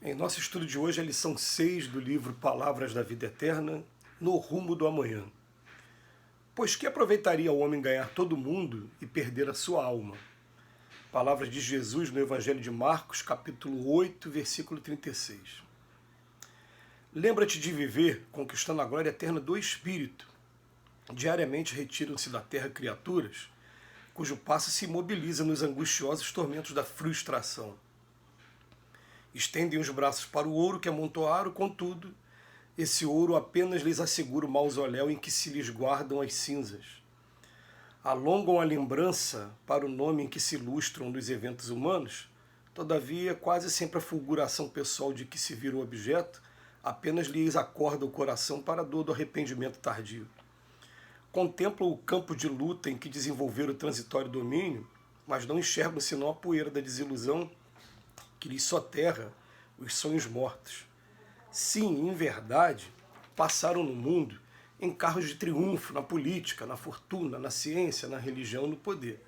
Em nosso estudo de hoje, a lição 6 do livro Palavras da Vida Eterna, No Rumo do Amanhã. Pois que aproveitaria o homem ganhar todo o mundo e perder a sua alma? Palavras de Jesus no Evangelho de Marcos, capítulo 8, versículo 36. Lembra-te de viver conquistando a glória eterna do Espírito. Diariamente retiram-se da terra criaturas cujo passo se imobiliza nos angustiosos tormentos da frustração. Estendem os braços para o ouro que amontoaram, contudo, esse ouro apenas lhes assegura o mausoléu em que se lhes guardam as cinzas. Alongam a lembrança para o nome em que se ilustram nos eventos humanos, todavia, quase sempre a fulguração pessoal de que se vira o objeto apenas lhes acorda o coração para a dor do arrependimento tardio. Contemplam o campo de luta em que desenvolveram o transitório domínio, mas não enxergam senão a poeira da desilusão que lhes soterra os sonhos mortos. Sim, em verdade, passaram no mundo em carros de triunfo, na política, na fortuna, na ciência, na religião, no poder.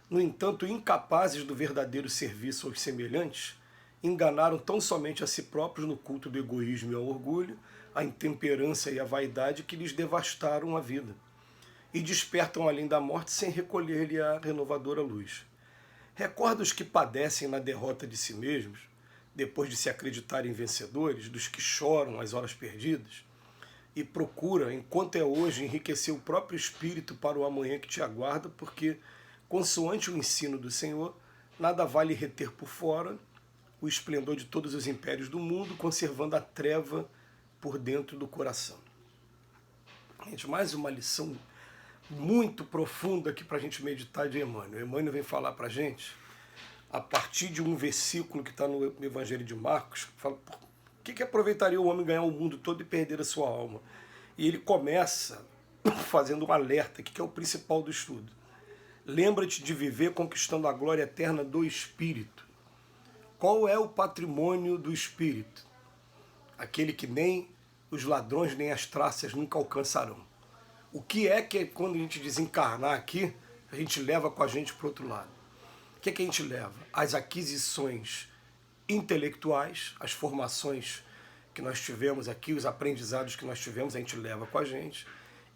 No entanto, incapazes do verdadeiro serviço aos semelhantes, enganaram tão somente a si próprios no culto do egoísmo e ao orgulho, a intemperança e a vaidade que lhes devastaram a vida, e despertam além da morte sem recolher-lhe a renovadora luz. Recorda os que padecem na derrota de si mesmos, depois de se acreditarem vencedores, dos que choram as horas perdidas, e procura, enquanto é hoje, enriquecer o próprio espírito para o amanhã que te aguarda, porque, consoante o ensino do Senhor, nada vale reter por fora o esplendor de todos os impérios do mundo, conservando a treva por dentro do coração. Gente, mais uma lição muito profunda aqui para a gente meditar de Emmanuel. Emmanuel vem falar para a gente, a partir de um versículo que está no Evangelho de Marcos, fala, por que aproveitaria o homem ganhar o mundo todo e perder a sua alma? E ele começa fazendo um alerta, que é o principal do estudo. Lembra-te de viver conquistando a glória eterna do Espírito. Qual é o patrimônio do Espírito? Aquele que nem os ladrões nem as traças nunca alcançarão. O que é que quando a gente desencarnar aqui, a gente leva com a gente para o outro lado? O que é que a gente leva? As aquisições intelectuais, as formações que nós tivemos aqui, os aprendizados que nós tivemos, a gente leva com a gente.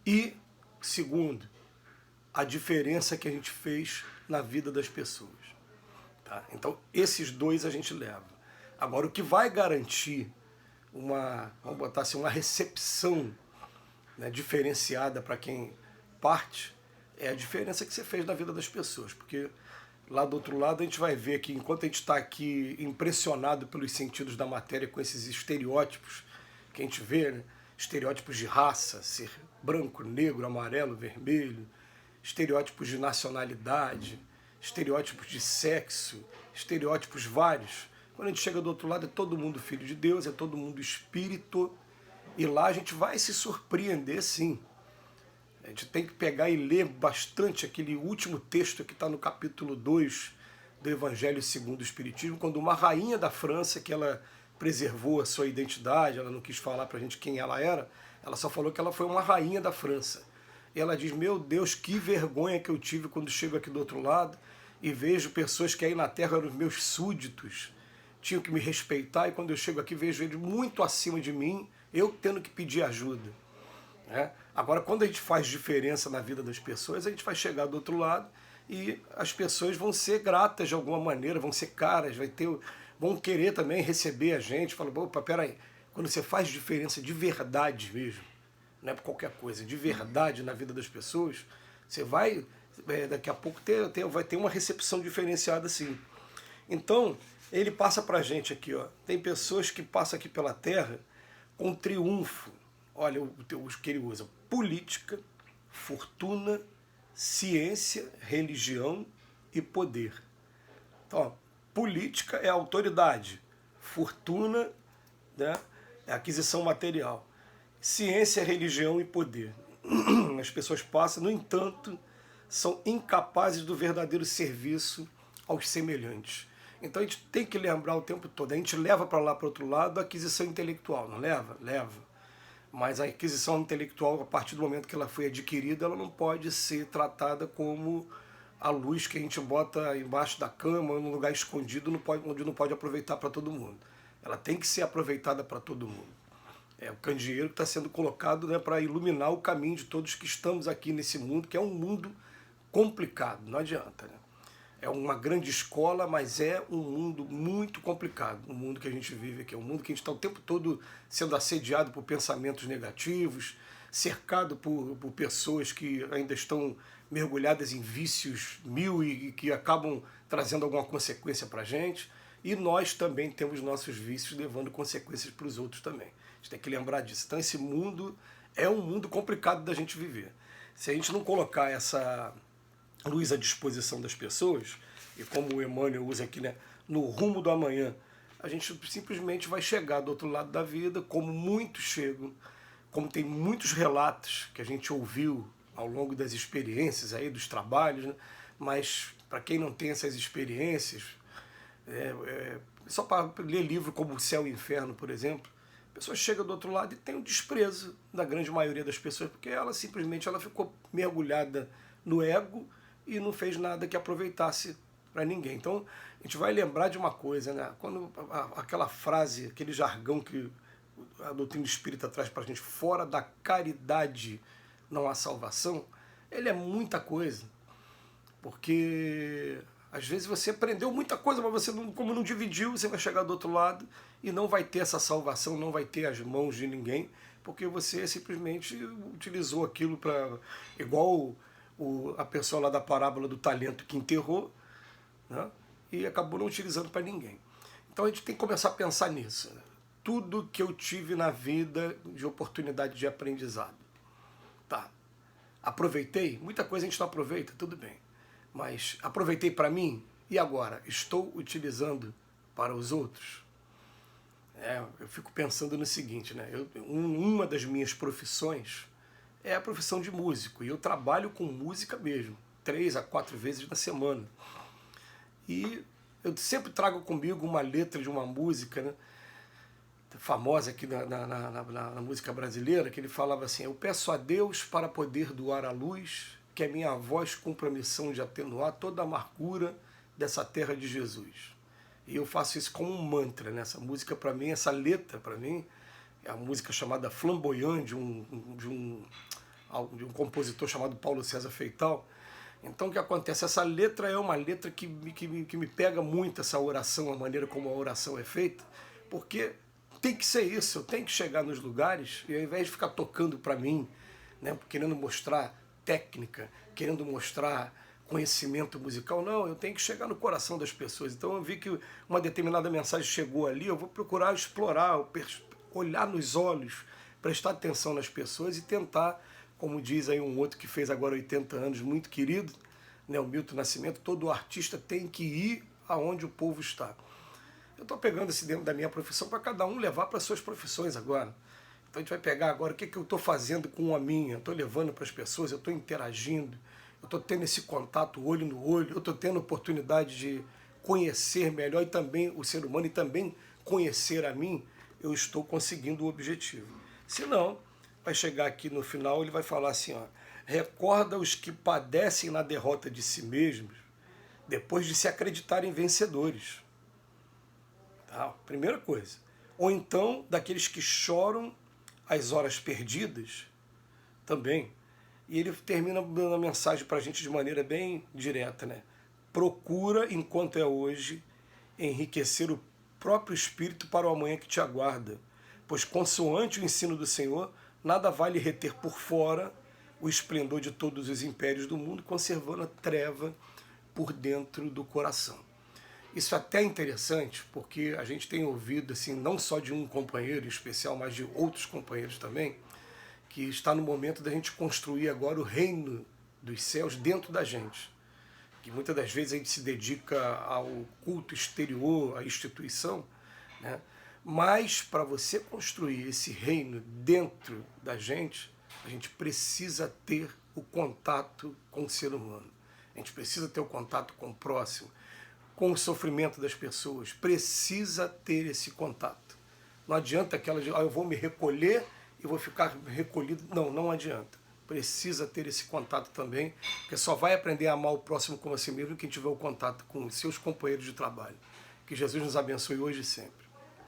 E, segundo, a diferença que a gente fez na vida das pessoas. Tá? Então, esses dois a gente leva. Agora, o que vai garantir vamos botar assim, uma recepção, né, diferenciada para quem parte, é a diferença que você fez na vida das pessoas, porque lá do outro lado a gente vai ver que enquanto a gente está aqui impressionado pelos sentidos da matéria com esses estereótipos que a gente vê, né, estereótipos de raça, ser branco, negro, amarelo, vermelho, estereótipos de nacionalidade, estereótipos de sexo, estereótipos vários, quando a gente chega do outro lado é todo mundo filho de Deus, é todo mundo espírito. E lá a gente vai se surpreender, sim. A gente tem que pegar e ler bastante aquele último texto que está no capítulo 2 do Evangelho segundo o Espiritismo, quando uma rainha da França, que ela preservou a sua identidade, ela não quis falar para a gente quem ela era, ela só falou que ela foi uma rainha da França. E ela diz, meu Deus, que vergonha que eu tive quando chego aqui do outro lado e vejo pessoas que aí na terra eram meus súditos, tinham que me respeitar, e quando eu chego aqui vejo eles muito acima de mim, eu tendo que pedir ajuda. Né? Agora, quando a gente faz diferença na vida das pessoas, a gente vai chegar do outro lado e as pessoas vão ser gratas de alguma maneira, vão ser caras, vão querer também receber a gente. Fala, opa, peraí, quando você faz diferença de verdade mesmo, não é por qualquer coisa, de verdade na vida das pessoas, você vai, daqui a pouco, vai ter uma recepção diferenciada sim. Então, ele passa pra gente aqui, ó, tem pessoas que passam aqui pela Terra com triunfo. Olha o que ele usa: política, fortuna, ciência, religião e poder. Então, ó, política é autoridade, fortuna, né, é aquisição material, ciência, religião e poder. As pessoas passam, no entanto, são incapazes do verdadeiro serviço aos semelhantes. Então a gente tem que lembrar o tempo todo, a gente leva para lá, para o outro lado, a aquisição intelectual, não leva? Leva. Mas a aquisição intelectual, a partir do momento que ela foi adquirida, ela não pode ser tratada como a luz que a gente bota embaixo da cama, num lugar escondido, onde não pode aproveitar para todo mundo. ela tem que ser aproveitada para todo mundo. É o candeeiro que está sendo colocado, né, para iluminar o caminho de todos que estamos aqui nesse mundo, que é um mundo complicado, não adianta, né? É uma grande escola, mas é um mundo muito complicado, o mundo que a gente vive aqui. É um mundo que a gente está o tempo todo sendo assediado por pensamentos negativos, cercado por pessoas que ainda estão mergulhadas em vícios mil e que acabam trazendo alguma consequência para a gente. E nós também temos nossos vícios levando consequências para os outros também. A gente tem que lembrar disso. Então esse mundo é um mundo complicado da gente viver. Se a gente não colocar essa luz à disposição das pessoas, e como o Emmanuel usa aqui, né, no rumo do amanhã, a gente simplesmente vai chegar do outro lado da vida, como muitos chegam, como tem muitos relatos que a gente ouviu ao longo das experiências aí, dos trabalhos, né, mas para quem não tem essas experiências, só para ler livro como O Céu e o Inferno, por exemplo, a pessoa chega do outro lado e tem o desprezo da grande maioria das pessoas, porque ela simplesmente ficou mergulhada no ego e não fez nada que aproveitasse para ninguém. Então, a gente vai lembrar de uma coisa, né? Quando aquela frase, aquele jargão que a doutrina espírita traz para a gente, fora da caridade não há salvação, ele é muita coisa. Porque às vezes você aprendeu muita coisa, mas você não, como não dividiu, você vai chegar do outro lado e não vai ter essa salvação, não vai ter as mãos de ninguém, porque você simplesmente utilizou aquilo para... Igual a pessoa lá da parábola do talento que enterrou, né, e acabou não utilizando para ninguém. Então a gente tem que começar a pensar nisso. Né? Tudo que eu tive na vida de oportunidade de aprendizado. Tá. Aproveitei? Muita coisa a gente não aproveita, tudo bem. Mas aproveitei para mim? E agora? Estou utilizando para os outros? Eu fico pensando no seguinte, né? Uma das minhas profissões é a profissão de músico. E eu trabalho com música mesmo, 3 a 4 vezes na semana. E eu sempre trago comigo uma letra de uma música, né, famosa aqui na música brasileira, que ele falava assim: eu peço a Deus para poder doar a luz, que a minha voz cumpra a missão de atenuar toda a amargura dessa terra de Jesus. E eu faço isso como um mantra, né? Essa música para mim, essa letra para mim, é a música chamada Flamboyant, de um compositor chamado Paulo César Feital. Então o que acontece? Essa letra é uma letra que me pega muito, essa oração, a maneira como a oração é feita, porque tem que ser isso, eu tenho que chegar nos lugares e ao invés de ficar tocando para mim, né, querendo mostrar técnica, querendo mostrar conhecimento musical, não, eu tenho que chegar no coração das pessoas. Então eu vi que uma determinada mensagem chegou ali, eu vou procurar explorar, olhar nos olhos, prestar atenção nas pessoas e tentar, como diz aí um outro que fez agora 80 anos, muito querido, né, o Milton Nascimento, todo artista tem que ir aonde o povo está. Eu estou pegando esse dentro da minha profissão para cada um levar para as suas profissões agora. Então a gente vai pegar agora o que eu estou fazendo com a minha, eu estou levando para as pessoas, eu estou interagindo, eu estou tendo esse contato olho no olho, eu estou tendo oportunidade de conhecer melhor e também o ser humano e também conhecer a mim, eu estou conseguindo o objetivo. Se não, vai chegar aqui no final, ele vai falar assim, ó, recorda os que padecem na derrota de si mesmos, depois de se acreditarem vencedores. Tá? Primeira coisa. Ou então, daqueles que choram as horas perdidas, também. E ele termina dando a mensagem para a gente de maneira bem direta, né? Procura, enquanto é hoje, enriquecer o próprio espírito para o amanhã que te aguarda, pois, consoante o ensino do Senhor, nada vale reter por fora o esplendor de todos os impérios do mundo, conservando a treva por dentro do coração. Isso é até interessante, porque a gente tem ouvido, assim, não só de um companheiro em especial, mas de outros companheiros também, que está no momento da gente construir agora o reino dos céus dentro da gente. Que muitas das vezes a gente se dedica ao culto exterior, à instituição, né? Mas para você construir esse reino dentro da gente, a gente precisa ter o contato com o ser humano. A gente precisa ter o contato com o próximo, com o sofrimento das pessoas. Precisa ter esse contato. Não adianta aquela de, eu vou me recolher e vou ficar recolhido. Não, não adianta. Precisa ter esse contato também, porque só vai aprender a amar o próximo como a si mesmo quem tiver o contato com os seus companheiros de trabalho. Que Jesus nos abençoe hoje e sempre.